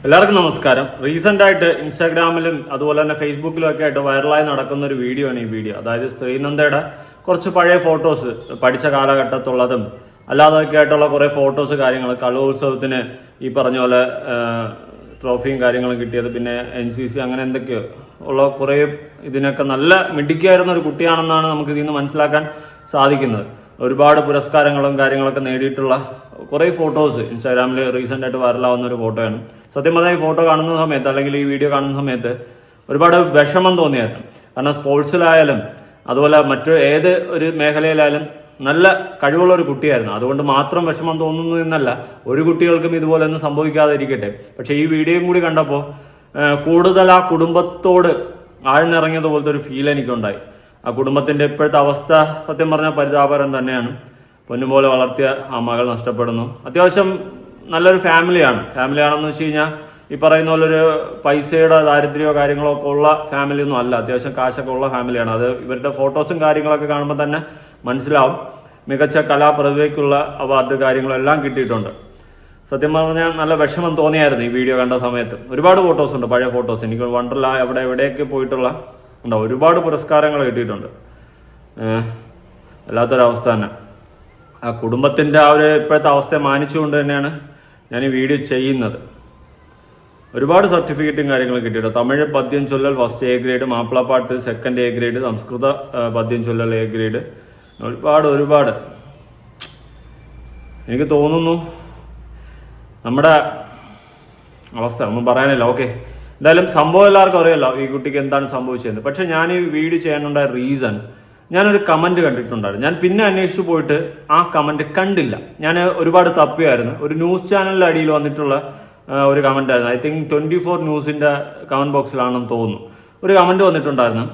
എല്ലാവർക്കും നമസ്കാരം. റീസെന്റ് ആയിട്ട് ഇൻസ്റ്റാഗ്രാമിലും അതുപോലെ തന്നെ ഫേസ്ബുക്കിലും ഒക്കെ ആയിട്ട് വൈറലായി നടക്കുന്ന ഒരു വീഡിയോ ആണ് ഈ വീഡിയോ. അതായത് ശ്രീനന്ദയുടെ കുറച്ച് പഴയ ഫോട്ടോസ്, പഠിച്ച കാലഘട്ടത്തുള്ളതും അല്ലാതൊക്കെ ആയിട്ടുള്ള കുറെ ഫോട്ടോസ്, കാര്യങ്ങൾ, കലോത്സവത്തിന് ഈ പറഞ്ഞ പോലെ ട്രോഫിയും കാര്യങ്ങളും കിട്ടിയത്, പിന്നെ NCC അങ്ങനെ എന്തൊക്കെയോ ഉള്ള കുറെ ഇതിനൊക്കെ നല്ല മിടുക്കിയായിരുന്ന ഒരു കുട്ടിയാണെന്നാണ് നമുക്ക് ഇതിൽ നിന്ന് മനസ്സിലാക്കാൻ സാധിക്കുന്നത്. ഒരുപാട് പുരസ്കാരങ്ങളും കാര്യങ്ങളൊക്കെ നേടിയിട്ടുള്ള കുറേ ഫോട്ടോസ് ഇൻസ്റ്റാഗ്രാമിൽ റീസെൻ്റ് ആയിട്ട് വൈറലാവുന്ന ഒരു ഫോട്ടോയാണ്. സത്യം പറഞ്ഞാൽ ഈ ഫോട്ടോ കാണുന്ന സമയത്ത് അല്ലെങ്കിൽ ഈ വീഡിയോ കാണുന്ന സമയത്ത് ഒരുപാട് വിഷമം തോന്നിയായിരുന്നു. കാരണം സ്പോർട്സിലായാലും അതുപോലെ മറ്റു ഏത് ഒരു മേഖലയിലായാലും നല്ല കഴിവുള്ള ഒരു കുട്ടിയായിരുന്നു. അതുകൊണ്ട് മാത്രം വിഷമം തോന്നുന്നു എന്നല്ല, ഒരു കുട്ടികൾക്കും ഇതുപോലെ ഒന്നും സംഭവിക്കാതെ ഇരിക്കട്ടെ. പക്ഷെ ഈ വീഡിയോയും കൂടി കണ്ടപ്പോൾ കൂടുതൽ ആ കുടുംബത്തോട് ആഴ്ന്നിറങ്ങിയതുപോലത്തെ ഒരു ഫീൽ എനിക്കുണ്ടായി. ആ കുടുംബത്തിന്റെ ഇപ്പോഴത്തെ അവസ്ഥ സത്യം പറഞ്ഞാൽ പരിതാപകരം തന്നെയാണ്. പൊന്നുപോലെ വളർത്തിയ ആ മകൾ നഷ്ടപ്പെടുന്നു. അത്യാവശ്യം നല്ലൊരു ഫാമിലിയാണെന്ന് വെച്ച് കഴിഞ്ഞാൽ ഈ പറയുന്ന പോലെ ഒരു പൈസയുടെ ദാരിദ്ര്യമോ കാര്യങ്ങളോ ഒക്കെ ഉള്ള ഫാമിലി ഒന്നും അല്ല. അത്യാവശ്യം കാശൊക്കെ ഉള്ള ഫാമിലിയാണ്. അത് ഇവരുടെ ഫോട്ടോസും കാര്യങ്ങളൊക്കെ കാണുമ്പോൾ തന്നെ മനസ്സിലാവും. മികച്ച കലാപ്രതിഭയ്ക്കുള്ള അവാർഡ് കാര്യങ്ങളെല്ലാം കിട്ടിയിട്ടുണ്ട്. സത്യം പറഞ്ഞാൽ നല്ല വിഷമം തോന്നിയായിരുന്നു ഈ വീഡിയോ കണ്ട സമയത്ത്. ഒരുപാട് ഫോട്ടോസ് ഉണ്ട്, പഴയ ഫോട്ടോസ്. എനിക്ക് വണ്ടർല എവിടെയൊക്കെ പോയിട്ടുള്ള ഉണ്ടാവും, ഒരുപാട് പുരസ്കാരങ്ങൾ കിട്ടിയിട്ടുണ്ട്. വല്ലാത്തൊരവസ്ഥ തന്നെ. ആ കുടുംബത്തിൻ്റെ ആ ഒരു ഇപ്പോഴത്തെ അവസ്ഥയെ മാനിച്ചുകൊണ്ട് തന്നെയാണ് ഞാൻ ഈ വീഡിയോ ചെയ്യുന്നത്. ഒരുപാട് സർട്ടിഫിക്കറ്റും കാര്യങ്ങളും കിട്ടിയിട്ടുണ്ട്. തമിഴ് പദ്യം ചൊല്ലൽ ഫസ്റ്റ് A ഗ്രേഡ്, മാപ്പിളപ്പാട്ട് സെക്കൻഡ് A ഗ്രേഡ്, സംസ്കൃത പദ്യം ചൊല്ലൽ A ഗ്രേഡ്, ഒരുപാട്. എനിക്ക് തോന്നുന്നു നമ്മുടെ അവസ്ഥ ഒന്നും പറയാനില്ല. ഓക്കെ, എന്തായാലും സംഭവം എല്ലാവർക്കും അറിയാലോ ഈ കുട്ടിക്ക് എന്താണ് സംഭവിച്ചത്. പക്ഷെ ഞാൻ ഈ വീഡിയോ ചെയ്യാനുണ്ടായ റീസൺ, ഞാനൊരു കമന്റ് കണ്ടിട്ടുണ്ടായിരുന്നു. ഞാൻ പിന്നെ അന്വേഷിച്ചു പോയിട്ട് ആ കമന്റ് കണ്ടില്ല. ഞാൻ ഒരുപാട് തപ്പിയായിരുന്നു. ഒരു ന്യൂസ് ചാനലിന്റെ അടിയിൽ വന്നിട്ടുള്ള ഒരു കമന്റ് ആയിരുന്നു. ഐ തിങ്ക് 24 ന്യൂസിന്റെ കമന്റ് ബോക്സിലാണെന്ന് തോന്നുന്നു. ഒരു കമന്റ് വന്നിട്ടുണ്ടായിരുന്നു.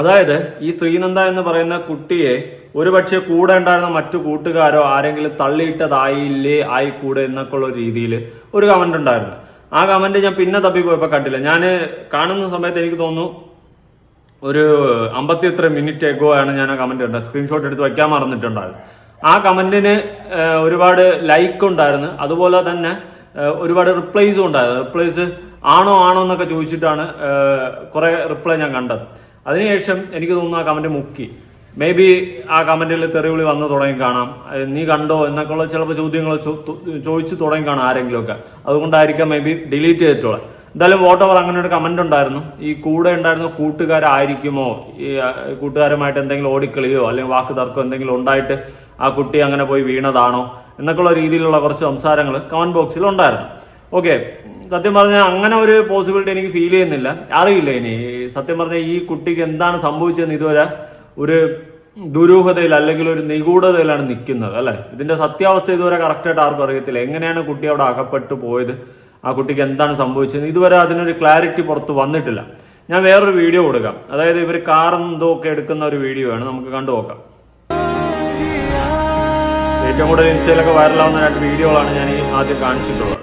അതായത് ഈ ശ്രീനന്ദ എന്ന് പറയുന്ന കുട്ടിയെ ഒരുപക്ഷെ കൂടെ ഉണ്ടായിരുന്ന മറ്റു കൂട്ടുകാരോ ആരെങ്കിലും തള്ളിയിട്ടതായില്ലേ ആയിക്കൂടെ എന്നൊക്കെ ഉള്ള രീതിയിൽ ഒരു കമന്റ് ഉണ്ടായിരുന്നു. ആ കമന്റ് ഞാൻ പിന്നെ തപ്പിപ്പോയപ്പോൾ കണ്ടില്ല. ഞാൻ കാണുന്ന സമയത്ത് എനിക്ക് തോന്നുന്നു ഒരു 53 മിനിറ്റ് എഗോ ആണ് ഞാൻ ആ കമന്റ് കണ്ടത്. സ്ക്രീൻഷോട്ട് എടുത്ത് വയ്ക്കാൻ മറന്നിട്ടുണ്ടായിരുന്നു. ആ കമന്റിന് ഒരുപാട് ലൈക്ക് ഉണ്ടായിരുന്നു. അതുപോലെ തന്നെ ഒരുപാട് റിപ്ലൈസും ഉണ്ടായിരുന്നു. റിപ്ലൈസ് ആണോ എന്നൊക്കെ ചോദിച്ചിട്ടാണ് കുറെ റിപ്ലൈ ഞാൻ കണ്ടത്. അതിനുശേഷം എനിക്ക് തോന്നുന്നു ആ കമന്റ് മുക്കി. മേ ബി ആ കമന്റിൽ തെറിവിളി വന്ന് തുടങ്ങി കാണാം, നീ കണ്ടോ എന്നൊക്കെയുള്ള ചിലപ്പോൾ ചോദ്യങ്ങൾ ചോദിച്ചു തുടങ്ങി കാണാം ആരെങ്കിലുമൊക്കെ. അതുകൊണ്ടായിരിക്കാം മേ ബി ഡിലീറ്റ് ചെയ്തിട്ടുള്ളത്. എന്തായാലും വോട്ടവർ അങ്ങനെ ഒരു കമന്റ് ഉണ്ടായിരുന്നു. ഈ കൂടെ ഉണ്ടായിരുന്ന കൂട്ടുകാരായിരിക്കുമോ, ഈ കൂട്ടുകാരുമായിട്ട് എന്തെങ്കിലും ഓടിക്കളിയോ അല്ലെങ്കിൽ വാക്ക് തർക്കമോ എന്തെങ്കിലും ഉണ്ടായിട്ട് ആ കുട്ടി അങ്ങനെ പോയി വീണതാണോ എന്നൊക്കെയുള്ള രീതിയിലുള്ള കുറച്ച് സംസാരങ്ങൾ കമന്റ് ബോക്സിൽ ഉണ്ടായിരുന്നു. ഓക്കെ, സത്യം പറഞ്ഞാൽ അങ്ങനെ ഒരു പോസിബിലിറ്റി എനിക്ക് ഫീൽ ചെയ്യുന്നില്ല. അറിയില്ല ഇനി സത്യം പറഞ്ഞാൽ ഈ കുട്ടിക്ക് എന്താണ് സംഭവിച്ചതെന്ന് ഇതുവരെ ഒരു ദുരൂഹതയിൽ അല്ലെങ്കിൽ ഒരു നിഗൂഢതയിലാണ് നിൽക്കുന്നത് അല്ലെ. ഇതിന്റെ സത്യാവസ്ഥ ഇതുവരെ കറക്റ്റായിട്ട് ആർക്കും അറിയത്തില്ല. എങ്ങനെയാണ് കുട്ടി അവിടെ അകപ്പെട്ടു പോയത്, ആ കുട്ടിക്ക് എന്താണ് സംഭവിച്ചത്, ഇതുവരെ അതിനൊരു ക്ലാരിറ്റി പുറത്ത് വന്നിട്ടില്ല. ഞാൻ വേറൊരു വീഡിയോ കൊടുക്കാം. അതായത് ഇവർ കാറും ഒക്കെ എടുക്കുന്ന ഒരു വീഡിയോ ആണ്, നമുക്ക് കണ്ടു നോക്കാം. ഏറ്റവും കൂടുതൽ ഇൻസ്റ്റയിലൊക്കെ വൈറലാവുന്ന 2 വീഡിയോകളാണ് ഞാൻ ഈ ആദ്യം കാണിച്ചിട്ടുള്ളത്.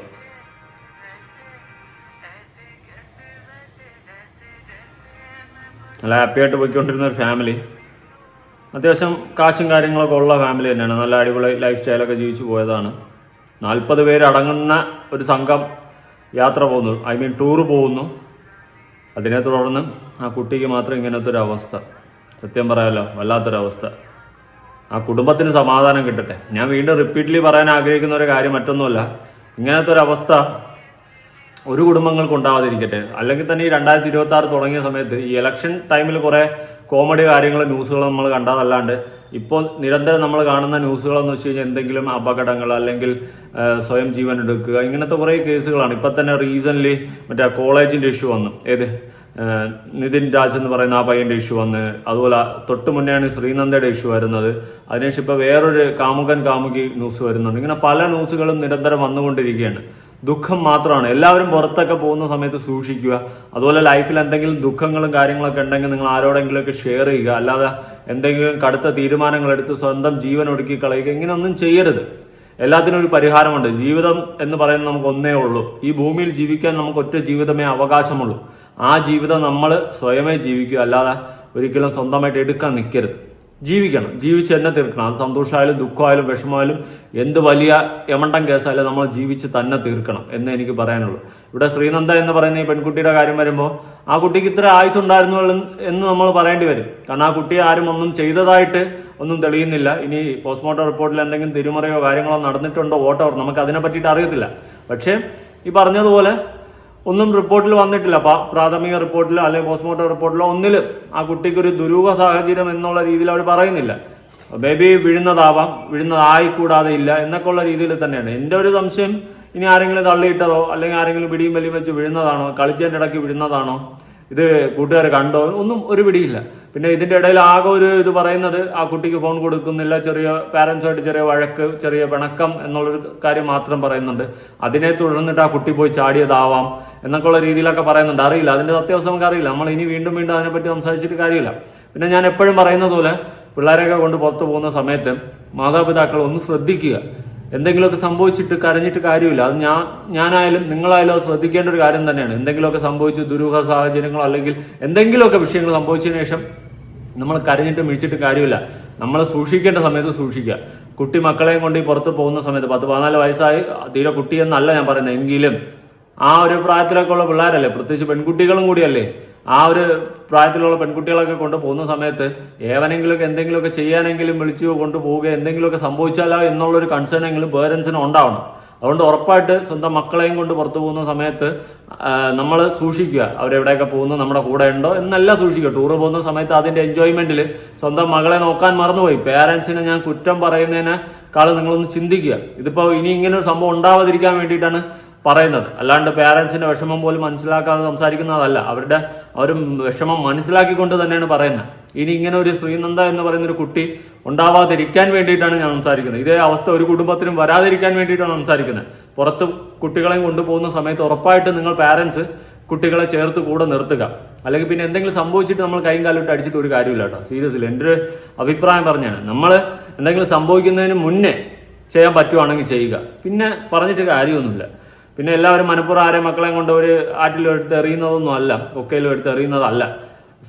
നല്ല ഹാപ്പി ആയിട്ട് പോയിക്കൊണ്ടിരുന്ന ഒരു ഫാമിലി, അത്യാവശ്യം കാശും കാര്യങ്ങളൊക്കെ ഉള്ള ഫാമിലി തന്നെയാണ്. നല്ല അടിപൊളി ലൈഫ് സ്റ്റൈലൊക്കെ ജീവിച്ചു പോയതാണ്. 40 പേര് അടങ്ങുന്ന ഒരു സംഘം യാത്ര പോകുന്നു, ടൂറ് പോകുന്നു. അതിനെ തുടർന്ന് ആ കുട്ടിക്ക് മാത്രം ഇങ്ങനത്തെ ഒരു അവസ്ഥ. സത്യം പറയാമല്ലോ, വല്ലാത്തൊരവസ്ഥ. ആ കുടുംബത്തിന് സമാധാനം കിട്ടട്ടെ. ഞാൻ വീണ്ടും റിപ്പീറ്റ്ലി പറയാൻ ആഗ്രഹിക്കുന്ന ഒരു കാര്യം മറ്റൊന്നുമല്ല, ഇങ്ങനത്തെ ഒരു അവസ്ഥ ഒരു കുടുംബങ്ങൾക്ക് ഉണ്ടാവാതിരിക്കട്ടെ. അല്ലെങ്കിൽ തന്നെ ഈ 2026 തുടങ്ങിയ സമയത്ത് ഈ ഇലക്ഷൻ ടൈമിൽ കുറെ കോമഡി കാര്യങ്ങൾ, ന്യൂസുകൾ നമ്മൾ കണ്ടതല്ലാണ്ട് ഇപ്പോൾ നിരന്തരം നമ്മൾ കാണുന്ന ന്യൂസുകളെന്ന് വെച്ച് കഴിഞ്ഞാൽ എന്തെങ്കിലും അപകടങ്ങൾ അല്ലെങ്കിൽ സ്വയം ജീവൻ എടുക്കുക, ഇങ്ങനത്തെ കുറേ കേസുകളാണ്. ഇപ്പം തന്നെ റീസെൻ്റ്ലി മറ്റേ കോളേജിൻ്റെ ഇഷ്യൂ വന്നു, നിതിൻ രാജ് എന്ന് പറയുന്ന ആ പയ്യൻ്റെ ഇഷ്യൂ വന്ന്, അതുപോലെ തൊട്ട് മുന്നെയാണ് ശ്രീനന്ദയുടെ ഇഷ്യൂ വരുന്നത്. അതിനുശേഷം ഇപ്പോൾ വേറൊരു കാമുകി ന്യൂസ് വരുന്നുണ്ട്. ഇങ്ങനെ പല ന്യൂസുകളും നിരന്തരം വന്നുകൊണ്ടിരിക്കുകയാണ്. ദുഃഖം മാത്രമാണ്. എല്ലാവരും പുറത്തൊക്കെ പോകുന്ന സമയത്ത് സൂക്ഷിക്കുക. അതുപോലെ ലൈഫിൽ എന്തെങ്കിലും ദുഃഖങ്ങളും കാര്യങ്ങളൊക്കെ ഉണ്ടെങ്കിൽ നിങ്ങൾ ആരോടെങ്കിലുമൊക്കെ ഷെയർ ചെയ്യുക. അല്ലാതെ എന്തെങ്കിലും കടുത്ത തീരുമാനങ്ങൾ എടുത്ത് സ്വന്തം ജീവൻ ഒടുക്കി കളയുക, ഇങ്ങനെയൊന്നും ചെയ്യരുത്. എല്ലാത്തിനും ഒരു പരിഹാരമുണ്ട്. ജീവിതം എന്ന് പറയുന്നത് നമുക്ക് ഒന്നേ ഉള്ളൂ. ഈ ഭൂമിയിൽ ജീവിക്കാൻ നമുക്ക് ഒറ്റ ജീവിതമേ അവകാശമുള്ളൂ. ആ ജീവിതം നമ്മൾ സ്വയമേ ജീവിക്കുക, അല്ലാതെ ഒരിക്കലും സ്വന്തമായിട്ട് എടുക്കാൻ നിൽക്കരുത്. ജീവിക്കണം, ജീവിച്ച് തന്നെ തീർക്കണം. അത് സന്തോഷമായാലും ദുഃഖമായാലും വിഷമമായാലും എന്ത് വലിയ യമണ്ടൻ കേസായാലും നമ്മൾ ജീവിച്ച് തന്നെ തീർക്കണം എന്ന് എനിക്ക് പറയാനുള്ളൂ. ഇവിടെ ശ്രീനന്ദ എന്ന് പറയുന്ന ഈ പെൺകുട്ടിയുടെ കാര്യം വരുമ്പോൾ ആ കുട്ടിക്ക് ഇത്ര ആയുസ് ഉണ്ടായിരുന്നു എന്ന് നമ്മൾ പറയേണ്ടി വരും. കാരണം ആ കുട്ടിയെ ആരും ഒന്നും ചെയ്തതായിട്ട് ഒന്നും തെളിയുന്നില്ല. ഇനി പോസ്റ്റ്മോർട്ടം റിപ്പോർട്ടിൽ എന്തെങ്കിലും തിരുമറിയോ കാര്യങ്ങളോ നടന്നിട്ടുണ്ടോ വോട്ടവർ നമുക്ക് അതിനെ പറ്റിയിട്ട് അറിയത്തില്ല. പക്ഷേ ഈ പറഞ്ഞതുപോലെ ഒന്നും റിപ്പോർട്ടിൽ വന്നിട്ടില്ല. പ്രാഥമിക റിപ്പോർട്ടിലോ അല്ലെങ്കിൽ പോസ്റ്റ്മോർട്ടം റിപ്പോർട്ടിലോ ഒന്നിലും ആ കുട്ടിക്കൊരു ദുരൂഹ സാഹചര്യം എന്നുള്ള രീതിയിൽ അവർ പറയുന്നില്ല. ബേബി വീഴുന്നതായിക്കൂടാതെ ഇല്ല എന്നൊക്കെ ഉള്ള രീതിയിൽ തന്നെയാണ്. എൻ്റെ ഒരു സംശയം, ഇനി ആരെങ്കിലും തള്ളിയിട്ടതോ അല്ലെങ്കിൽ ആരെങ്കിലും പിടിയും വലിയും വെച്ച് വീഴുന്നതാണോ, കളിച്ചതിൻ്റെ ഇടയ്ക്ക് വീഴുന്നതാണോ, ഇത് കൂട്ടുകാർ കണ്ടോ, ഒന്നും ഒരു പിടിയില്ല. പിന്നെ ഇതിൻ്റെ ഇടയിൽ ആകെ ഒരു ഇത് പറയുന്നത് ആ കുട്ടിക്ക് ഫോൺ കൊടുക്കുന്നില്ല, ചെറിയ പാരൻസുമായിട്ട് ചെറിയ വഴക്ക്, ചെറിയ പിണക്കം എന്നുള്ളൊരു കാര്യം മാത്രം പറയുന്നുണ്ട്. അതിനെ തുടർന്നിട്ട് ആ കുട്ടി പോയി ചാടിയതാവാം എന്നൊക്കെ ഉള്ള രീതിയിലൊക്കെ പറയുന്നുണ്ട്. അറിയില്ല, അതിൻ്റെ സത്യാവസ്ഥ നമുക്ക് അറിയില്ല. നമ്മൾ ഇനി വീണ്ടും അതിനെപ്പറ്റി സംസാരിച്ചിട്ട് കാര്യമില്ല. പിന്നെ ഞാൻ എപ്പോഴും പറയുന്നത് പോലെ പിള്ളേരെയൊക്കെ കൊണ്ട് പുറത്തു പോകുന്ന സമയത്ത് മാതാപിതാക്കൾ ഒന്ന് ശ്രദ്ധിക്കുക. എന്തെങ്കിലുമൊക്കെ സംഭവിച്ചിട്ട് കരഞ്ഞിട്ട് കാര്യമില്ല. അത് ഞാനായാലും നിങ്ങളായാലും അത് ശ്രദ്ധിക്കേണ്ട ഒരു കാര്യം തന്നെയാണ്. എന്തെങ്കിലുമൊക്കെ സംഭവിച്ചു, ദുരൂഹ സാഹചര്യങ്ങളോ അല്ലെങ്കിൽ എന്തെങ്കിലുമൊക്കെ വിഷയങ്ങൾ സംഭവിച്ചതിന് ശേഷം നമ്മൾ കരഞ്ഞിട്ട് മിഴിച്ചിട്ട് കാര്യമില്ല. നമ്മൾ സൂക്ഷിക്കേണ്ട സമയത്ത് സൂക്ഷിക്കുക. കുട്ടി മക്കളെയും കൊണ്ട് പുറത്ത് പോകുന്ന സമയത്ത് 10-14 വയസ്സായി തീരെ കുട്ടിയെന്നല്ല ഞാൻ പറയുന്നത്, എങ്കിലും ആ ഒരു പ്രായത്തിലൊക്കെ ഉള്ള പിള്ളേരല്ലേ, പ്രത്യേകിച്ച് പെൺകുട്ടികളും കൂടിയല്ലേ, ആ ഒരു പ്രായത്തിലുള്ള പെൺകുട്ടികളൊക്കെ കൊണ്ട് പോകുന്ന സമയത്ത് ഏവനെങ്കിലുമൊക്കെ എന്തെങ്കിലുമൊക്കെ ചെയ്യാനെങ്കിലും വിളിച്ചു കൊണ്ടുപോവുക, എന്തെങ്കിലുമൊക്കെ സംഭവിച്ചാലോ എന്നുള്ളൊരു കൺസേൺ എങ്കിലും പേരൻസിന് ഉണ്ടാവണം. അതുകൊണ്ട് ഉറപ്പായിട്ട് സ്വന്തം മക്കളെയും കൊണ്ട് പുറത്തു പോകുന്ന സമയത്ത് നമ്മൾ സൂക്ഷിക്കുക. അവരെവിടെയൊക്കെ പോകുന്നു, നമ്മുടെ കൂടെ ഉണ്ടോ എന്നെല്ലാം സൂക്ഷിക്കുക. ടൂറ് പോകുന്ന സമയത്ത് അതിൻ്റെ എൻജോയ്മെന്റിൽ സ്വന്തം മകളെ നോക്കാൻ മറന്നുപോയി. പേരൻസിനെ ഞാൻ കുറ്റം പറയുന്നതിനേക്കാൾ നിങ്ങളൊന്ന് ചിന്തിക്കുക. ഇതിപ്പോൾ ഇനി ഇങ്ങനെ ഒരു സംഭവം ഉണ്ടാവാതിരിക്കാൻ വേണ്ടിയിട്ടാണ് പറയുന്നത്. അല്ലാണ്ട് പേരൻസിന്റെ വിഷമം പോലും മനസ്സിലാക്കാതെ സംസാരിക്കുന്നതല്ല. അവരുടെ വിഷമം മനസ്സിലാക്കിക്കൊണ്ട് തന്നെയാണ് പറയുന്നത്. ഇനി ഇങ്ങനെ ഒരു ശ്രീനന്ദ എന്ന് പറയുന്ന ഒരു കുട്ടി ഉണ്ടാവാതിരിക്കാൻ വേണ്ടിയിട്ടാണ് ഞാൻ സംസാരിക്കുന്നത്. ഇതേ അവസ്ഥ ഒരു കുടുംബത്തിനും വരാതിരിക്കാൻ വേണ്ടിയിട്ടാണ് സംസാരിക്കുന്നത്. പുറത്ത് കുട്ടികളെയും കൊണ്ടുപോകുന്ന സമയത്ത് ഉറപ്പായിട്ട് നിങ്ങൾ പാരൻസ് കുട്ടികളെ ചേർത്ത് കൂടെ നിർത്തുക. അല്ലെങ്കിൽ പിന്നെ എന്തെങ്കിലും സംഭവിച്ചിട്ട് നമ്മൾ കൈയും കാലിട്ട് അടിച്ചിട്ട് ഒരു കാര്യമില്ല കേട്ടോ. സീരിയസ്ലി എൻ്റെ ഒരു അഭിപ്രായം പറഞ്ഞാണ്. നമ്മൾ എന്തെങ്കിലും സംഭവിക്കുന്നതിന് മുന്നേ ചെയ്യാൻ പറ്റുവാണെങ്കിൽ ചെയ്യുക. പിന്നെ പറഞ്ഞിട്ട് കാര്യമൊന്നുമില്ല. പിന്നെ എല്ലാവരും മനപ്പുറം ആരെ മക്കളെയും കൊണ്ട് ഒരു ആറ്റിലും എടുത്ത് എറിയുന്നതൊന്നും അല്ല, കൊക്കയിലും എടുത്ത് എറിയുന്നതല്ല.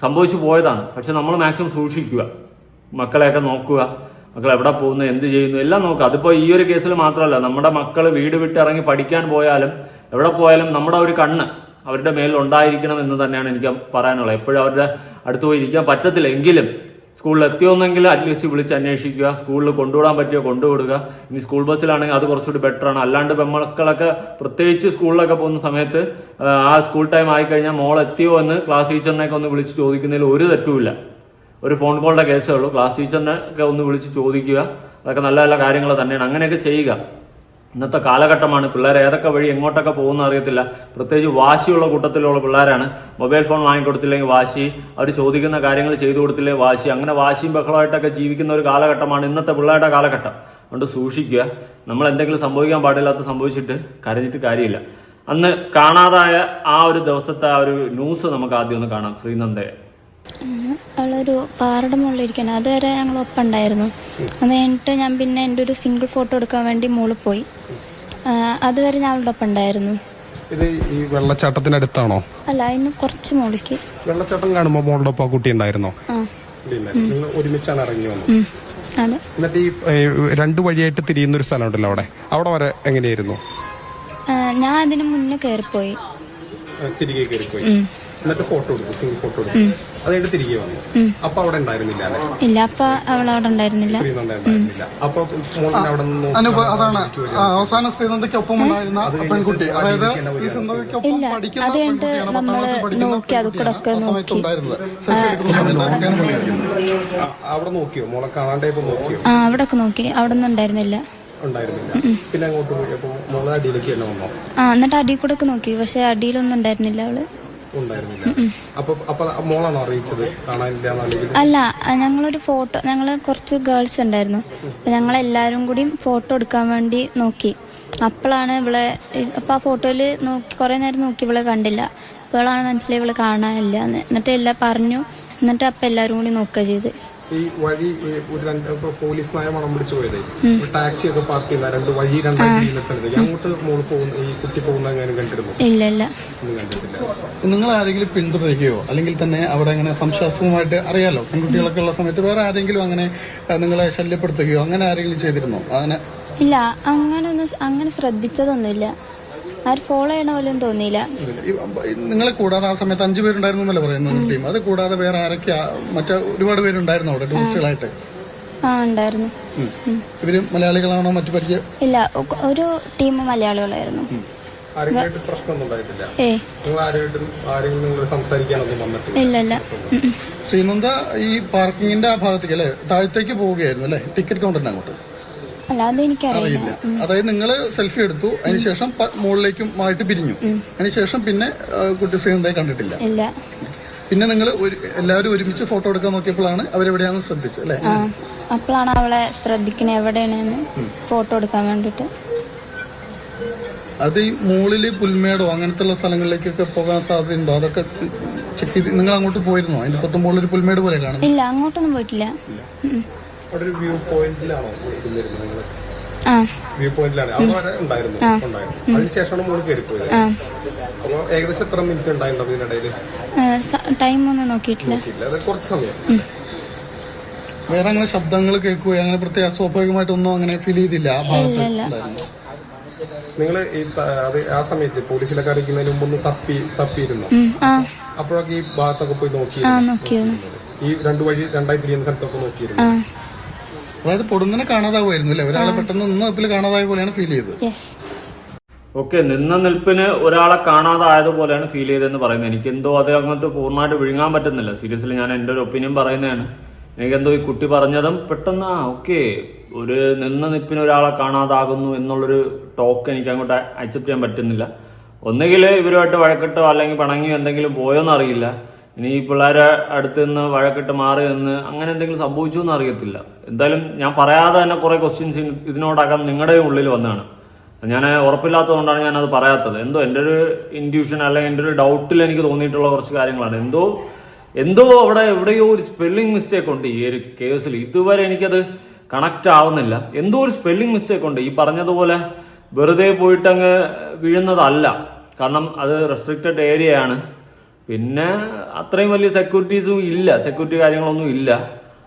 സംഭവിച്ചു പോയതാണ്. പക്ഷെ നമ്മൾ മാക്സിമം സൂക്ഷിക്കുക. മക്കളെയൊക്കെ നോക്കുക. മക്കൾ എവിടെ പോകുന്നു, എന്ത് ചെയ്യുന്നു എല്ലാം നോക്കുക. അതിപ്പോൾ ഈ ഒരു കേസിൽ മാത്രമല്ല, നമ്മുടെ മക്കൾ വീട് വിട്ട് ഇറങ്ങി പഠിക്കാൻ പോയാലും എവിടെ പോയാലും നമ്മുടെ ഒരു കണ്ണ് അവരുടെ മേലിൽ ഉണ്ടായിരിക്കണം എന്ന് തന്നെയാണ് എനിക്ക് പറയാനുള്ളത്. എപ്പോഴും അവരുടെ അടുത്ത് പോയി ഇരിക്കാൻ പറ്റത്തില്ല. എങ്കിലും സ്കൂളിൽ എത്തിയോന്നെങ്കിൽ അറ്റ്ലീസ്റ്റ് വിളിച്ച് അന്വേഷിക്കുക. സ്കൂളിൽ കൊണ്ടുവിടാൻ പറ്റിയോ കൊണ്ടുവിടുക. ഇനി സ്കൂൾ ബസ്സിലാണെങ്കിൽ അത് കുറച്ചുകൂടി ബെറ്ററാണ്. അല്ലാണ്ട് പെൺമക്കളൊക്കെ പ്രത്യേകിച്ച് സ്കൂളിലൊക്കെ പോകുന്ന സമയത്ത് ആ സ്കൂൾ ടൈം ആയിക്കഴിഞ്ഞാൽ മോൾ എത്തിയോ എന്ന് ക്ലാസ് ടീച്ചറിനെയൊക്കെ ഒന്ന് വിളിച്ച് ചോദിക്കുന്നതിൽ ഒരു തെറ്റുമില്ല. ഒരു ഫോൺ കോളിൻ്റെ കേസേ ഉള്ളൂ. ക്ലാസ് ടീച്ചറിനെയൊക്കെ ഒന്ന് വിളിച്ച് ചോദിക്കുക. അതൊക്കെ നല്ല നല്ല കാര്യങ്ങൾ തന്നെയാണ്. അങ്ങനെയൊക്കെ ചെയ്യുക. ഇന്നത്തെ കാലഘട്ടമാണ്. പിള്ളേർ ഏതൊക്കെ വഴി എങ്ങോട്ടൊക്കെ പോകുന്ന അറിയത്തില്ല. പ്രത്യേകിച്ച് വാശിയുള്ള കൂട്ടത്തിലുള്ള പിള്ളേരാണ്. മൊബൈൽ ഫോൺ വാങ്ങിക്കൊടുത്തില്ലെങ്കിൽ വാശി, അവർ ചോദിക്കുന്ന കാര്യങ്ങൾ ചെയ്തു കൊടുത്തില്ലെങ്കിൽ വാശി, അങ്ങനെ വാശിയും ബഹളമായിട്ടൊക്കെ ജീവിക്കുന്ന ഒരു കാലഘട്ടമാണ് ഇന്നത്തെ പിള്ളേരുടെ കാലഘട്ടം. അതുകൊണ്ട് സൂക്ഷിക്കുക. നമ്മൾ എന്തെങ്കിലും സംഭവിക്കാൻ പാടില്ലാത്ത സംഭവിച്ചിട്ട് കരഞ്ഞിട്ട് കാര്യമില്ല. അന്ന് കാണാതായ ആ ഒരു ദിവസത്തെ ആ ഒരു ന്യൂസ് നമുക്ക് ആദ്യം ഒന്ന് കാണാം. ശ്രീനന്ദയെ അവളൊരു പാറയുടെ മുകളിലിരിക്കണം. അതുവരെ ഞങ്ങൾ ഒപ്പം ഉണ്ടായിരുന്നു. അത് കഴിഞ്ഞിട്ട് ഞാൻ പിന്നെ എൻ്റെ ഒരു സിംഗിൾ ഫോട്ടോ എടുക്കാൻ വേണ്ടി മുകളിൽ പോയി. അതുവരെ ഞാൻ അവളുടെ ഒപ്പം ഉണ്ടായിരുന്നു. ഇത് ഈ വെള്ളച്ചാട്ടത്തിനടുത്താണോ? അല്ല, അതിന് കുറച്ച് മുകളിലേക്ക്. വെള്ളച്ചാട്ടം കാണുമ്പോൾ മോളുടെ ഒപ്പം കുട്ടി ഉണ്ടായിരുന്നോ? നിങ്ങൾ ഒരുമിച്ചാണ് ഇറങ്ങി വന്നത്? അതെ. എന്നിട്ട് ഈ രണ്ടു വഴിയായിട്ട് തിരിയുന്ന ഒരു സ്ഥലം ഉണ്ടല്ലോ, അവിടെ വരെ എങ്ങനെയായിരുന്നു? ഞാൻ അതിന് മുന്നേ കയറിപ്പോയി. തിരികെ കയറിപ്പോയി. എന്നിട്ട് ഫോട്ടോ എടുത്തു, സിംഗിൾ ഫോട്ടോ എടുത്തു. അതായിട്ട് തിരികെ വന്നു. അപ്പൊ അവിടെ ഉണ്ടായിരുന്നില്ല? ഇല്ല, അപ്പൊ അവൾ അവിടെ ഉണ്ടായിരുന്നില്ല. അപ്പൊ അവിടെ അതാണ് അവസാന ശ്രീനന്ദയ്ക്കൊപ്പം ഉണ്ടായിരുന്ന പെൺകുട്ടി. അതായത് ഇല്ല, അത് കഴിഞ്ഞിട്ട് നമ്മള് നോക്കി, അത് കൂടെ ഒക്കെ നോക്കി. അവിടെ നോക്കിയോ? മോളെ കാണാണ്ടപ്പോ നോക്കിയോ? അവിടെ ഒക്കെ നോക്കി. അവിടെ ഒന്നും ഉണ്ടായിരുന്നില്ല. പിന്നെ അങ്ങോട്ട് പോയപ്പോ മോളെ അടിയിലേക്ക് തന്നെ വന്നോ? എന്നിട്ട് അടിയിൽ കൂടെ ഒക്കെ നോക്കി. പക്ഷെ അടിയിലൊന്നും ഉണ്ടായിരുന്നില്ല അവള്. അല്ല, ഞങ്ങളൊരു ഫോട്ടോ, ഞങ്ങള് കുറച്ച് ഗേൾസ് ഉണ്ടായിരുന്നു. അപ്പൊ ഞങ്ങളെല്ലാരും കൂടി ഫോട്ടോ എടുക്കാൻ വേണ്ടി നോക്കി. അപ്പോഴാണ് ഇവളെ, അപ്പൊ ആ ഫോട്ടോയില് നോക്കി കുറെ നേരം നോക്കി, ഇവളെ കണ്ടില്ല. അപ്പോഴാണ് മനസ്സിലായി ഇവളെ കാണാനില്ല എന്ന്. എന്നിട്ട് എല്ലാം പറഞ്ഞു. എന്നിട്ട് അപ്പൊ എല്ലാരും കൂടി നോക്കുക ചെയ്ത്. ഈ വഴി പോലീസ് നായ മണം പിടിച്ചു പോയത്, ടാക്സി ഒക്കെ പാർക്ക് ചെയ്യുന്ന രണ്ട് വഴി രണ്ടായി സ്ഥലത്തേക്ക് അങ്ങോട്ട് മോള് പോകുന്ന ഈ കുട്ടി പോകുന്ന അങ്ങനെ കണ്ടിരുന്നു? ഇല്ല ഇല്ല, കണ്ടിട്ടില്ല. നിങ്ങൾ ആരെങ്കിലും പിന്തുണയ്ക്കുകയോ അല്ലെങ്കിൽ തന്നെ അവിടെ അങ്ങനെ സംശയാസ്പദമായിട്ട് അറിയാലോ പെൺകുട്ടികളൊക്കെ ഉള്ള സമയത്ത് വേറെ ആരെങ്കിലും അങ്ങനെ നിങ്ങളെ ശല്യപ്പെടുത്തുകയോ അങ്ങനെ ആരെങ്കിലും ചെയ്തിരുന്നോ? അങ്ങനെ ഇല്ല, അങ്ങനെ ശ്രദ്ധിച്ചതൊന്നുമില്ല. ആര് ഫോളോ ചെയ്യണ പോലും തോന്നിയില്ല. നിങ്ങളെ കൂടാതെ ആ സമയത്ത് 5 പേരുണ്ടായിരുന്നു എന്നല്ലേ പറയുന്നത് ടീം? അത് കൂടാതെ വേറെ ആരൊക്കെയാ? മറ്റേ ഒരുപാട് പേരുണ്ടായിരുന്നു അവിടെ ടൂറിസ്റ്റുകളായിട്ട്? ഉണ്ടായിരുന്നു. ഇവര് മലയാളികളാണോ മറ്റു പരിചയം? ഇല്ല, ഒരു ടീം മലയാളികളായിരുന്നു. ഇല്ല. ശ്രീനന്ദ ഈ പാർക്കിങ്ങിന്റെ ആ ഭാഗത്തേക്ക് അല്ലെ താഴത്തേക്ക് പോവുകയായിരുന്നു അല്ലെ, ടിക്കറ്റ് കൗണ്ടറിന് അങ്ങോട്ട്? അല്ല, അതെനിക്കറിയില്ല. അതായത് നിങ്ങള് സെൽഫി എടുത്തു, അതിനുശേഷം മുകളിലേക്കും ആയിട്ട് പിരിഞ്ഞു, അതിനുശേഷം പിന്നെ കുട്ടി ശ്രീനന്ദയെ കണ്ടിട്ടില്ല. ഇല്ല. പിന്നെ നിങ്ങൾ എല്ലാവരും ഒരുമിച്ച് ഫോട്ടോ എടുക്കാൻ നോക്കിയപ്പോഴാണ് അവരെവിടെയാണെന്ന് ശ്രദ്ധിച്ചത് അല്ലെ? അപ്പോഴാണ് അവളെ ശ്രദ്ധിക്കണേ എവിടെയാണെന്ന് ഫോട്ടോ എടുക്കാൻ വേണ്ടിട്ട്. അത് ഈ മുകളില് പുൽമേടോ അങ്ങനത്തെ സ്ഥലങ്ങളിലേക്കൊക്കെ പോകാൻ സാധ്യതയുണ്ടോ? അതൊക്കെ ചെക്ക് ചെയ്ത് നിങ്ങൾ അങ്ങോട്ട് പോയിരുന്നോ? അതിന്റെ തൊട്ട് മുകളിൽ പുൽമേട് പോലെ കാണുന്നു? ഇല്ല, അങ്ങോട്ടൊന്നും പോയിട്ടില്ല. വ്യൂ പോയിന്റിലാണോ വ്യൂ പോയിന്റിലാണ് അവിടെ ഉണ്ടായിരുന്നു. അതിനുശേഷമാണ് മുകളിൽ കയറിപ്പോയത്. അപ്പൊ ഏകദേശം എത്ര മിനിറ്റ് ഉണ്ടായിട്ടുണ്ടോ ഇതിനിടയിൽ? ടൈം ഒന്നും നോക്കിയിട്ടില്ല. കുറച്ച് സമയം. വേറെ അങ്ങനെ ശബ്ദങ്ങൾ കേൾക്കുകയോ അങ്ങനെ പ്രത്യേക സ്വാഭാവികമായിട്ടൊന്നും അങ്ങനെ ഫീൽ ചെയ്തില്ല ആ ഭാഗത്ത്? നിങ്ങൾ ആ സമയത്ത് പോലീസിലൊക്കെ അറിയിക്കുന്നതിന് മുമ്പ് തപ്പിയിരുന്നു? അപ്പോഴൊക്കെ ഈ ഭാഗത്തൊക്കെ പോയി നോക്കിയിരുന്നു? ഈ രണ്ടായി തിരിയുന്ന സ്ഥലത്തൊക്കെ നോക്കിയിരുന്നു? അതായത് പൊടുന്നനെ കാണാതാവുമായിരുന്നു അല്ലെ? ഒരാളെ പെട്ടെന്ന് നിന്ന നിൽപ്പിൽ കാണാതായ പോലെയാണ് ഫീൽ ചെയ്തത്. ഓക്കെ, നിന്ന നിൽപ്പിന് ഒരാളെ കാണാതായതുപോലെയാണ് ഫീൽ ചെയ്തതെന്ന് പറയുന്നത്. എനിക്കെന്തോ അത് അങ്ങോട്ട് പൂർണ്ണമായിട്ട് വിഴുങ്ങാൻ പറ്റുന്നില്ല. സീരിയസ്ലി ഞാൻ എൻ്റെ ഒരു ഒപ്പീനിയൻ പറയുന്നതാണ്. എനിക്കെന്തോ ഈ കുട്ടി പറഞ്ഞതും പെട്ടെന്ന് ഓക്കെ, ഒരു നിന്ന നിൽപ്പിന് ഒരാളെ കാണാതാകുന്നു എന്നുള്ളൊരു ടോക്ക് എനിക്ക് അങ്ങോട്ട് അക്സെപ്റ്റ് ചെയ്യാൻ പറ്റുന്നില്ല. ഒന്നുകിൽ ഇവരുമായിട്ട് വഴക്കിട്ടോ അല്ലെങ്കിൽ പിണങ്ങിയോ എന്തെങ്കിലും പോയോന്ന് അറിയില്ല. ഇനി ഈ പിള്ളേരെ അടുത്ത് നിന്ന് വഴക്കിട്ട് മാറി നിന്ന് അങ്ങനെ എന്തെങ്കിലും സംഭവിച്ചു എന്ന് അറിയത്തില്ല. എന്തായാലും ഞാൻ പറയാതെ തന്നെ കുറെ ക്വസ്റ്റ്യൻസ് ഇതിനോടകം നിങ്ങളുടെ ഉള്ളിൽ വന്നതാണ്. ഞാൻ ഉറപ്പില്ലാത്തതുകൊണ്ടാണ് ഞാനത് പറയാത്തത്. എന്തോ എൻ്റെ ഒരു ഇൻഡ്യൂഷൻ അല്ലെങ്കിൽ എൻ്റെ ഒരു ഡൗട്ടിൽ എനിക്ക് തോന്നിയിട്ടുള്ള കുറച്ച് കാര്യങ്ങളാണ്. എന്തോ അവിടെ എവിടെയോ ഒരു സ്പെല്ലിംഗ് മിസ്റ്റേക്ക് ഉണ്ട് ഈ ഒരു കേസിൽ. ഇതുവരെ എനിക്കത് കണക്റ്റ് ആവുന്നില്ല. എന്തോ ഒരു സ്പെല്ലിംഗ് മിസ്റ്റേക്ക് ഉണ്ട്. ഈ പറഞ്ഞതുപോലെ വെറുതെ പോയിട്ടങ്ങ് വീഴുന്നതല്ല. കാരണം അത് റെസ്ട്രിക്റ്റഡ് ഏരിയയാണ്. പിന്നെ അത്രയും വലിയ സെക്യൂരിറ്റീസും ഇല്ല, സെക്യൂരിറ്റി കാര്യങ്ങളൊന്നും ഇല്ല.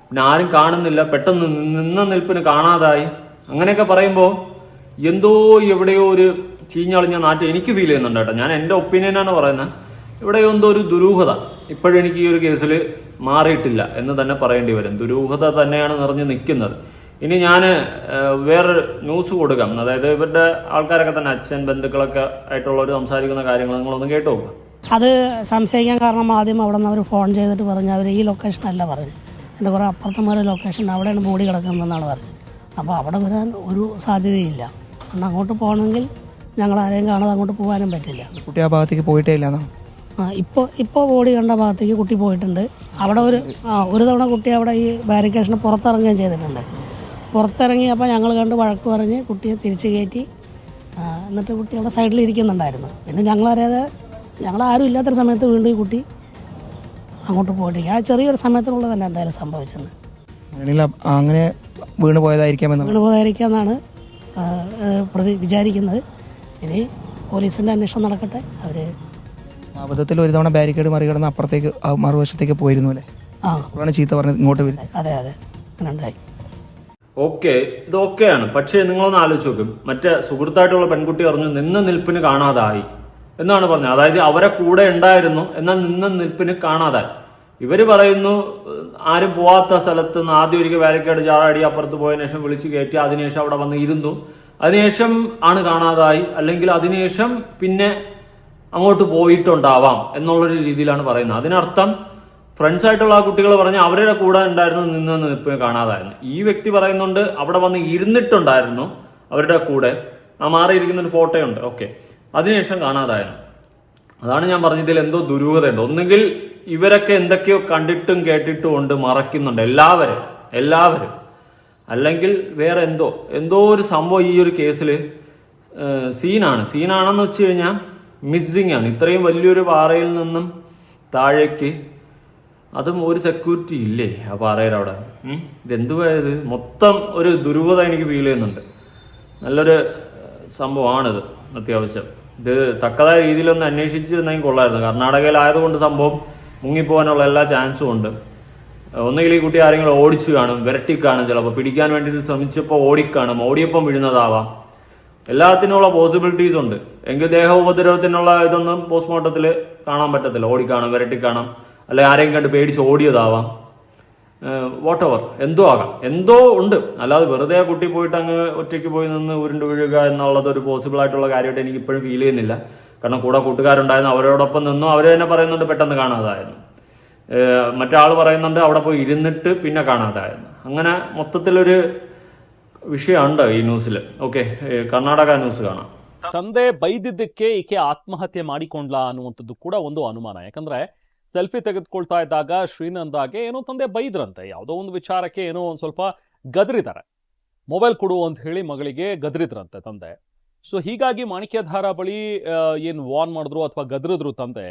പിന്നെ ആരും കാണുന്നില്ല. പെട്ടെന്ന് നിന്ന നിൽപ്പിന് കാണാതായി. അങ്ങനെയൊക്കെ പറയുമ്പോൾ എന്തോ എവിടെയോ ഒരു ചീഞ്ഞളിഞ്ഞ നാട്ടിൽ എനിക്ക് ഫീൽ ചെയ്യുന്നുണ്ട് കേട്ടോ. ഞാൻ എൻ്റെ ഒപ്പീനിയനാണ് പറയുന്നത്. ഇവിടെയോ എന്തോ ഒരു ദുരൂഹത ഇപ്പോഴും എനിക്ക് ഈ ഒരു കേസിൽ മാറിയിട്ടില്ല എന്ന് തന്നെ പറയേണ്ടി വരും. ദുരൂഹത തന്നെയാണ് നിറഞ്ഞു നിൽക്കുന്നത്. ഇനി ഞാൻ വേറൊരു ന്യൂസ് കൊടുക്കാം. അതായത് ഇവരുടെ ആൾക്കാരൊക്കെ തന്നെ അച്ഛൻ ബന്ധുക്കളൊക്കെ ആയിട്ടുള്ളവർ സംസാരിക്കുന്ന കാര്യങ്ങൾ നിങ്ങളൊന്ന് കേട്ടു നോക്കുക. അത് സംശയിക്കാൻ കാരണം ആദ്യം അവിടെ നിന്ന് അവർ ഫോൺ ചെയ്തിട്ട് പറഞ്ഞു അവർ ഈ ലൊക്കേഷനല്ല പറഞ്ഞു, എൻ്റെ കുറേ അപ്പുറത്തുമാരെ ലൊക്കേഷൻ അവിടെയാണ് ബോഡി കിടക്കുന്നതെന്നാണ് പറഞ്ഞത്. അപ്പോൾ അവിടെ വരാൻ ഒരു സാധ്യതയില്ല. കാരണം അങ്ങോട്ട് പോകണമെങ്കിൽ ഞങ്ങൾ ആരെയും കാണാതെ അങ്ങോട്ട് പോകാനും പറ്റില്ല. കുട്ടി ആ ഭാഗത്തേക്ക് പോയിട്ടേ ഇല്ല. ഇപ്പോൾ ബോഡി കണ്ട ഭാഗത്തേക്ക് കുട്ടി പോയിട്ടുണ്ട്. അവിടെ ഒരു തവണ കുട്ടി അവിടെ ഈ ബാരിക്കേഷന് പുറത്തിറങ്ങുകയും ചെയ്തിട്ടുണ്ട്. പുറത്തിറങ്ങിയപ്പോൾ ഞങ്ങൾ കണ്ട് വഴക്ക് പറഞ്ഞ് കുട്ടിയെ തിരിച്ച് കയറ്റി. എന്നിട്ട് കുട്ടി അവിടെ സൈഡിൽ ഇരിക്കുന്നുണ്ടായിരുന്നു. പിന്നെ ഞങ്ങളാരും ഇല്ലാത്തൊരു സമയത്ത് വീണ്ടും ഈ കുട്ടി അങ്ങോട്ട് പോയിട്ടില്ല. ആ ചെറിയൊരു സമയത്തിനുള്ളിൽ തന്നെ എന്തായാലും സംഭവിച്ചത്. അങ്ങനെ വീണ് പോയതായിരിക്കാമെന്നാണ് വിചാരിക്കുന്നത്. ഇനി പോലീസിൻ്റെ അന്വേഷണം നടക്കട്ടെ. അവർ അബദ്ധത്തിൽ ഒരു തവണ ബാരിക്കേഡ് മറികടന്ന് അപ്പുറത്തേക്ക് മറുവശത്തേക്ക് പോയിരുന്നു അല്ലേ? ചീത്ത പറഞ്ഞത് ഇങ്ങോട്ട് വരുന്നത്. അതെ അങ്ങനെ ഉണ്ടായി. ഓക്കെ, ഇതൊക്കെയാണ്. പക്ഷേ നിങ്ങളൊന്ന് ആലോചിച്ച് നോക്കും. മറ്റേ സുഹൃത്തായിട്ടുള്ള പെൺകുട്ടി പറഞ്ഞു നിന്ന നിൽപ്പിന് കാണാതായി എന്നാണ് പറഞ്ഞത്. അതായത് അവരെ കൂടെ ഉണ്ടായിരുന്നു, എന്നാൽ നിന്ന നിൽപ്പിന് കാണാതായി. ഇവര് പറയുന്നു ആരും പോവാത്ത സ്ഥലത്ത് നിന്ന് ആദ്യം ഒരിക്കൽ ബാരിക്കേഡ് ചാടി അപ്പുറത്ത് പോയതിനു ശേഷം വിളിച്ചു കയറ്റി, അതിനുശേഷം അവിടെ വന്ന് ഇരുന്നു, അതിനുശേഷം ആണ് കാണാതായി, അല്ലെങ്കിൽ അതിനുശേഷം പിന്നെ അങ്ങോട്ട് പോയിട്ടുണ്ടാവാം എന്നുള്ളൊരു രീതിയിലാണ് പറയുന്നത്. അതിനർത്ഥം ഫ്രണ്ട്സ് ആയിട്ടുള്ള ആ കുട്ടികൾ പറഞ്ഞ് അവരുടെ കൂടെ ഉണ്ടായിരുന്നു, നിന്ന് നിൽപ്പിന് കാണാതായിരുന്നു. ഈ വ്യക്തി പറയുന്നുണ്ട് അവിടെ വന്ന് ഇരുന്നിട്ടുണ്ടായിരുന്നു അവരുടെ കൂടെ, ആ മാറിയിരിക്കുന്ന ഒരു ഫോട്ടോയുണ്ട്. ഓക്കെ, അതിനുശേഷം കാണാതായിരുന്നു. അതാണ് ഞാൻ പറഞ്ഞത്, ഇതിൽ എന്തോ ദുരൂഹതയുണ്ട്. ഒന്നുകിൽ ഇവരൊക്കെ എന്തൊക്കെയോ കണ്ടിട്ടും കേട്ടിട്ടും കൊണ്ട് മറയ്ക്കുന്നുണ്ട് എല്ലാവരും, അല്ലെങ്കിൽ വേറെ എന്തോ ഒരു സംഭവം ഈ ഒരു കേസിൽ സീനാണെന്ന് വെച്ച് കഴിഞ്ഞാൽ മിസ്സിങ് ആണ്. ഇത്രയും വലിയൊരു പാറയിൽ നിന്നും താഴേക്ക്, അതും ഒരു സെക്യൂരിറ്റി ഇല്ലേ ആ പാറയുടെ അവിടെ. ഇതെന്തുവായത്? മൊത്തം ഒരു ദുരൂഹത എനിക്ക് ഫീൽ ചെയ്യുന്നുണ്ട്. നല്ലൊരു സംഭവമാണിത്. അത്യാവശ്യം ഇത് തക്കതായ രീതിയിലൊന്ന് അന്വേഷിച്ചിരുന്നെങ്കിൽ കൊള്ളായിരുന്നു. കർണാടകയിലായതുകൊണ്ട് സംഭവം മുങ്ങിപ്പോകാനുള്ള എല്ലാ ചാൻസും ഉണ്ട്. ഒന്നുകിൽ ഈ കുട്ടി ആരെങ്കിലും ഓടിച്ചു കാണും, വിരട്ടി കാണും, ചിലപ്പോൾ പിടിക്കാൻ വേണ്ടി ശ്രമിച്ചപ്പോൾ ഓടിക്കാണും, ഓടിയപ്പം വീഴുന്നതാവാം. എല്ലാത്തിനുള്ള പോസിബിലിറ്റീസ് ഉണ്ട്. എങ്കിൽ ദേഹ ഉപദ്രവത്തിനുള്ള ഇതൊന്നും പോസ്റ്റ്മോർട്ടത്തിൽ കാണാൻ പറ്റത്തില്ല. ഓടിക്കാണാം, വിരട്ടിക്കാണാം, അല്ലെ ആരെയും കണ്ട് പേടിച്ച് ഓടിയതാവാം, വാട്ടെവർ, എന്തോ ആകാം, എന്തോ ഉണ്ട്. അല്ലാതെ വെറുതെ കുട്ടി പോയിട്ട് അങ്ങ് ഒറ്റയ്ക്ക് പോയി നിന്ന് ഉരുണ്ട് വീഴുക എന്നുള്ളത് ഒരു പോസിബിൾ ആയിട്ടുള്ള കാര്യമായിട്ട് എനിക്ക് ഇപ്പോഴും ഫീൽ ചെയ്യുന്നില്ല. കാരണം കൂടെ കൂട്ടുകാരുണ്ടായിരുന്നു, അവരോടൊപ്പം നിന്നു, അവർ തന്നെ പറയുന്നുണ്ട് പെട്ടെന്ന് കാണാതായിരുന്നു. മറ്റാൾ പറയുന്നുണ്ട് അവിടെ പോയി ഇരുന്നിട്ട് പിന്നെ കാണാതായിരുന്നു. അങ്ങനെ മൊത്തത്തിലൊരു ವಿಷಯ ಈ ನ್ಯೂಸಲ್ಲಿ. ಓಕೆ, ಕರ್ನಾಟಕ ನ್ಯೂಸ್ ಕಾಣ. ತಂದೆ ಬೈದಿದ್ದಕ್ಕೆ ಈಕೆ ಆತ್ಮಹತ್ಯೆ ಮಾಡಿಕೊಂಡ್ಲಾ ಅನ್ನುವಂಥದ್ದು ಕೂಡ ಒಂದು ಅನುಮಾನ. ಯಾಕಂದ್ರೆ ಸೆಲ್ಫಿ ತೆಗೆದುಕೊಳ್ತಾ ಇದ್ದಾಗ ಶ್ರೀನಂದಾಗೆ ಏನೋ ತಂದೆ ಬೈದ್ರಂತೆ, ಯಾವುದೋ ಒಂದು ವಿಚಾರಕ್ಕೆ ಏನೋ ಒಂದ್ ಸ್ವಲ್ಪ ಗದರಿದ್ದಾರೆ, ಮೊಬೈಲ್ ಕೊಡು ಅಂತ ಹೇಳಿ ಮಗಳಿಗೆ ಗದರಿದ್ರಂತೆ ತಂದೆ. ಸೊ ಹೀಗಾಗಿ ಮಾಣಿಕ್ಯಧಾರ ಬಳಿ ಏನ್ ವಾರ್ನ್ ಮಾಡಿದ್ರು ಅಥವಾ ಗದರಿದ್ರು ತಂದೆ.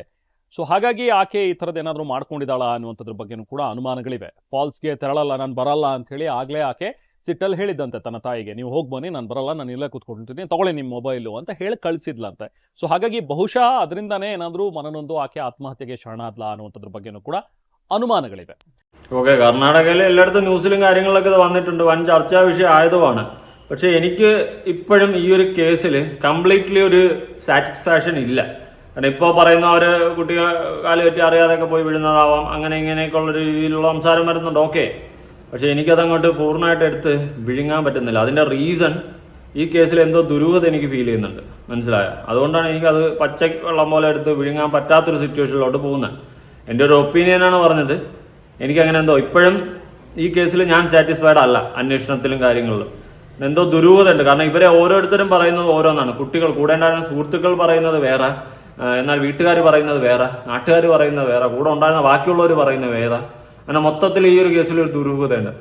ಸೊ ಹಾಗಾಗಿ ಆಕೆ ಈ ತರದ್ ಏನಾದ್ರು ಮಾಡ್ಕೊಂಡಿದ್ದಾಳ ಅನ್ನುವಂಥದ್ರ ಬಗ್ಗೆನೂ ಕೂಡ ಅನುಮಾನಗಳಿವೆ. ಫಾಲ್ಸ್ಗೆ ತೆರಳಲ್ಲ, ನಾನು ಬರಲ್ಲ ಅಂತ ಹೇಳಿ ಆಗ್ಲೇ ಆಕೆ ಸಿಟ್ಟಲ್ಲಿ ಹೇಳಿದ್ದಂತೆ ತನ್ನ ತಾಯಿಗೆ, ನೀವು ಹೋಗಿ ಬನ್ನಿ, ನಾನು ಬರಲ್ಲ, ನಾನು ಇಲ್ಲೇ ಕೂತ್ಕೊಂಡಿರ್ತೀನಿ, ತಗೊಳ್ಳಿ ನಿಮ್ಮ ಮೊಬೈಲು ಅಂತ ಹೇಳಿ ಕಳಿಸಿದ್ಲಂತೆ. ಸೊ ಹಾಗಾಗಿ ಬಹುಶಃ ಅದರಿಂದಾನೇ ಏನಾದ್ರೂ ಮನನೊಂದು ಆಕೆ ಆತ್ಮಹತ್ಯೆಗೆ ಶರಣಾದ್ಲ ಅನ್ನುವಂಥದ್ರ ಬಗ್ಗೆನೂ ಕೂಡ ಅನುಮಾನಗಳಿವೆ. ഓക്കെ, കർണാടകയിൽ എല്ലായിടത്തും ന്യൂസിലും കാര്യങ്ങളിലൊക്കെ ഇത് വന്നിട്ടുണ്ട്, വൻ ചർച്ചാ വിഷയം ആയതുമാണ്. പക്ഷെ എനിക്ക് ഇപ്പോഴും ഈ ഒരു കേസിൽ കംപ്ലീറ്റ്ലി ഒരു സാറ്റിസ്ഫാക്ഷൻ ഇല്ല. കാരണം ഇപ്പോൾ പറയുന്ന അവർ കുട്ടികൾ കാല് കെട്ടി അറിയാതെയൊക്കെ പോയി വിടുന്നതാവാം, അങ്ങനെ ഇങ്ങനെയൊക്കെ ഉള്ള രീതിയിലുള്ള സംസാരം വരുന്നുണ്ട്. ഓക്കെ, പക്ഷെ എനിക്കതങ്ങോട്ട് പൂർണ്ണമായിട്ട് എടുത്ത് വിഴുങ്ങാൻ പറ്റുന്നില്ല. അതിൻ്റെ റീസൺ ഈ കേസിൽ എന്തോ ദുരൂഹത എനിക്ക് ഫീൽ ചെയ്യുന്നുണ്ട്, മനസ്സിലായോ? അതുകൊണ്ടാണ് എനിക്കത് പച്ച വെള്ളം പോലെ എടുത്ത് വിഴുങ്ങാൻ പറ്റാത്തൊരു സിറ്റുവേഷനിലോട്ട് പോകുന്നത്. എൻ്റെ ഒരു ഒപ്പീനിയനാണ് പറഞ്ഞത്. എനിക്കങ്ങനെ എന്തോ ഇപ്പോഴും ഈ കേസിൽ ഞാൻ സാറ്റിസ്ഫൈഡ് അല്ല. അന്വേഷണത്തിലും കാര്യങ്ങളിലും എന്തോ ദുരൂഹത ഉണ്ട്. കാരണം ഇവരെ ഓരോരുത്തരും പറയുന്നത് ഓരോന്നാണ്. കുട്ടികൾ കൂടെ ഉണ്ടായിരുന്ന സുഹൃത്തുക്കൾ പറയുന്നത് വേറെ, എന്നാൽ വീട്ടുകാർ പറയുന്നത് വേറെ, നാട്ടുകാർ പറയുന്നത് വേറെ, കൂടെ ഉണ്ടായിരുന്ന ബാക്കിയുള്ളവർ പറയുന്നത് വേറെ. അങ്ങനെ മൊത്തത്തിൽ ഈ ഒരു കേസിൽ ഒരു ദുരൂഹതയുണ്ട്.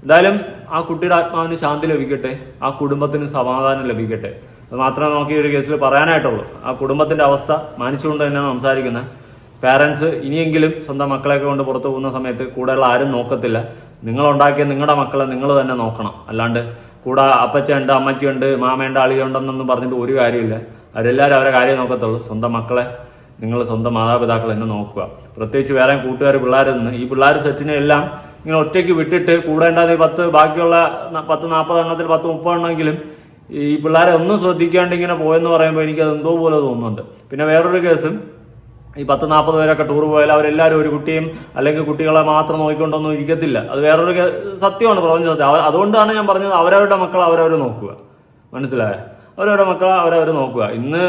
എന്തായാലും ആ കുട്ടിയുടെ ആത്മാവിന് ശാന്തി ലഭിക്കട്ടെ, ആ കുടുംബത്തിന് സമാധാനം ലഭിക്കട്ടെ. അത് മാത്രമേ നമുക്ക് ഈ ഒരു കേസിൽ പറയാനായിട്ടുള്ളൂ. ആ കുടുംബത്തിന്റെ അവസ്ഥ മാനിച്ചുകൊണ്ട് തന്നെയാണ് സംസാരിക്കുന്നത്. പാരൻസ് ഇനിയെങ്കിലും സ്വന്തം മക്കളെയൊക്കെ കൊണ്ട് പുറത്തു പോകുന്ന സമയത്ത് കൂടെയുള്ള ആരും നോക്കത്തില്ല. നിങ്ങളുണ്ടാക്കിയ നിങ്ങളുടെ മക്കളെ നിങ്ങൾ തന്നെ നോക്കണം. അല്ലാണ്ട് കൂടെ അപ്പച്ചയുണ്ട്, അമ്മച്ചിയുണ്ട്, മാമയുണ്ട്, അളിയുണ്ടെന്നൊന്നും പറഞ്ഞിട്ട് ഒരു കാര്യമില്ല. അവരെല്ലാവരും അവരെ കാര്യം നോക്കത്തുള്ളൂ. സ്വന്തം മക്കളെ നിങ്ങൾ സ്വന്തം മാതാപിതാക്കൾ തന്നെ നോക്കുക. പ്രത്യേകിച്ച് വേറെ കൂട്ടുകാർ പിള്ളേരിൽ നിന്ന് ഈ പിള്ളേർ സെറ്റിനെ എല്ലാം ഇങ്ങനെ ഒറ്റയ്ക്ക് വിട്ടിട്ട് കൂടെ ഉണ്ടാകുന്ന ബാക്കിയുള്ള 10-40 എണ്ണത്തിൽ 10-30 എണ്ണമെങ്കിലും ഈ പിള്ളേരെ ഒന്നും ശ്രദ്ധിക്കാണ്ട് ഇങ്ങനെ പോയെന്ന് പറയുമ്പോൾ എനിക്കത് എന്തോ പോലെ തോന്നുന്നുണ്ട്. പിന്നെ വേറൊരു കേസും, ഈ 10-40 പേരൊക്കെ ടൂർ പോയാൽ അവരെല്ലാവരും ഒരു കുട്ടിയും അല്ലെങ്കിൽ കുട്ടികളെ മാത്രം നോക്കിക്കൊണ്ടൊന്നും ഇരിക്കത്തില്ല. അത് വേറൊരു സത്യമാണ്, പ്രപഞ്ച സത്യം. അതുകൊണ്ടാണ് ഞാൻ പറഞ്ഞത് അവരവരുടെ മക്കളെ അവരവർ നോക്കുക, മനസ്സിലായോ? അവരവരുടെ മക്കളെ അവരവർ നോക്കുക. ഇന്ന്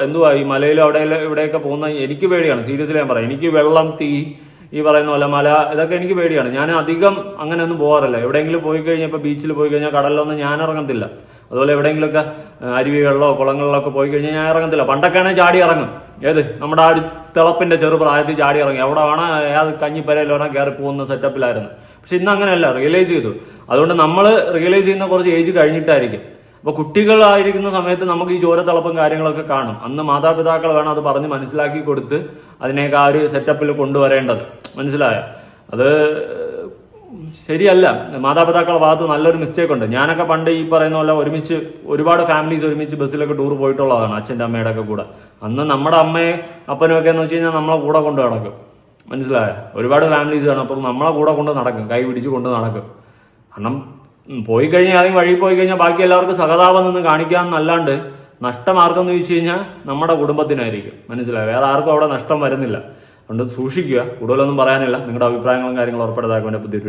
എന്തുവാ ഈ മലയിലും അവിടെ ഇവിടെയൊക്കെ പോകുന്ന എനിക്ക് പേടിയാണ്. സീരിയസ്ലി ഞാൻ പറയാം. എനിക്ക് വെള്ളം, തീ, ഈ പറയുന്ന പോലെ മല, ഇതൊക്കെ എനിക്ക് പേടിയാണ്. ഞാൻ അധികം അങ്ങനെയൊന്നും പോകാറില്ല. എവിടെയെങ്കിലും പോയി കഴിഞ്ഞാൽ ഇപ്പോൾ ബീച്ചിൽ പോയി കഴിഞ്ഞാൽ കടലിലൊന്നും ഞാൻ ഇറങ്ങത്തില്ല. അതുപോലെ എവിടെയെങ്കിലുമൊക്കെ അരുവികളിലോ കുളങ്ങളിലൊക്കെ പോയി കഴിഞ്ഞാൽ ഞാൻ ഇറങ്ങത്തില്ല. പണ്ടൊക്കെയാണെങ്കിൽ ചാടി ഇറങ്ങും. നമ്മുടെ ആ ഒരു തിളപ്പിന്റെ ചെറുപ്രായത്തിൽ ചാടി ഇറങ്ങി എവിടെ വേണം ഏത് കഞ്ഞിപ്പരയിലോ കയറി പോകുന്ന സെറ്റപ്പിലായിരുന്നു. പക്ഷെ ഇന്ന് അങ്ങനെയല്ല, റിയലൈസ് ചെയ്തു. അതുകൊണ്ട് നമ്മൾ റിയലൈസ് ചെയ്യുന്ന കുറച്ച് ഏജ് കഴിഞ്ഞിട്ടായിരിക്കും. അപ്പോൾ കുട്ടികളായിരിക്കുന്ന സമയത്ത് നമുക്ക് ഈ ചോരത്തിളപ്പും കാര്യങ്ങളൊക്കെ കാണും. അന്ന് മാതാപിതാക്കൾ വേണം അത് പറഞ്ഞ് മനസ്സിലാക്കി കൊടുത്ത് അതിനെയൊക്കെ ആ ഒരു സെറ്റപ്പിൽ കൊണ്ടുവരേണ്ടത്, മനസ്സിലായോ? അത് ശരിയല്ല. മാതാപിതാക്കളുടെ ഭാഗത്ത് നല്ലൊരു മിസ്റ്റേക്ക് ഉണ്ട്. ഞാനൊക്കെ പണ്ട് ഈ പറയുന്ന പോലെ ഒരുപാട് ഫാമിലീസ് ഒരുമിച്ച് ബസ്സിലൊക്കെ ടൂർ പോയിട്ടുള്ളതാണ്, അച്ഛൻ്റെ അമ്മയുടെ ഒക്കെ കൂടെ. അന്ന് നമ്മുടെ അമ്മയെ അപ്പനും ഒക്കെ എന്ന് വെച്ച് കഴിഞ്ഞാൽ നമ്മളെ കൂടെ കൊണ്ട് നടക്കും, മനസ്സിലായോ? ഒരുപാട് ഫാമിലീസ് ആണ്, അപ്പം നമ്മളെ കൂടെ കൊണ്ട് നടക്കും, കൈ പിടിച്ച് കൊണ്ട് നടക്കും. കാരണം പോയി കഴിഞ്ഞാൽ ആദ്യം വഴി പോയി കഴിഞ്ഞാൽ ബാക്കി എല്ലാവർക്കും സഹതാപം നിന്ന് കാണിക്കാമെന്നല്ലാണ്ട് നഷ്ടം ആർക്കെന്ന് ചോദിച്ചു കഴിഞ്ഞാൽ നമ്മുടെ കുടുംബത്തിനായിരിക്കും, മനസ്സിലായോ? വേറെ ആർക്കും അവിടെ നഷ്ടം വരുന്നില്ല. അതുകൊണ്ട് സൂക്ഷിക്കുക. കൂടുതലൊന്നും പറയാനില്ല. നിങ്ങളുടെ അഭിപ്രായങ്ങളും കാര്യങ്ങളും ഉറപ്പെടുത്താൻ വേണ്ടി പുതിയ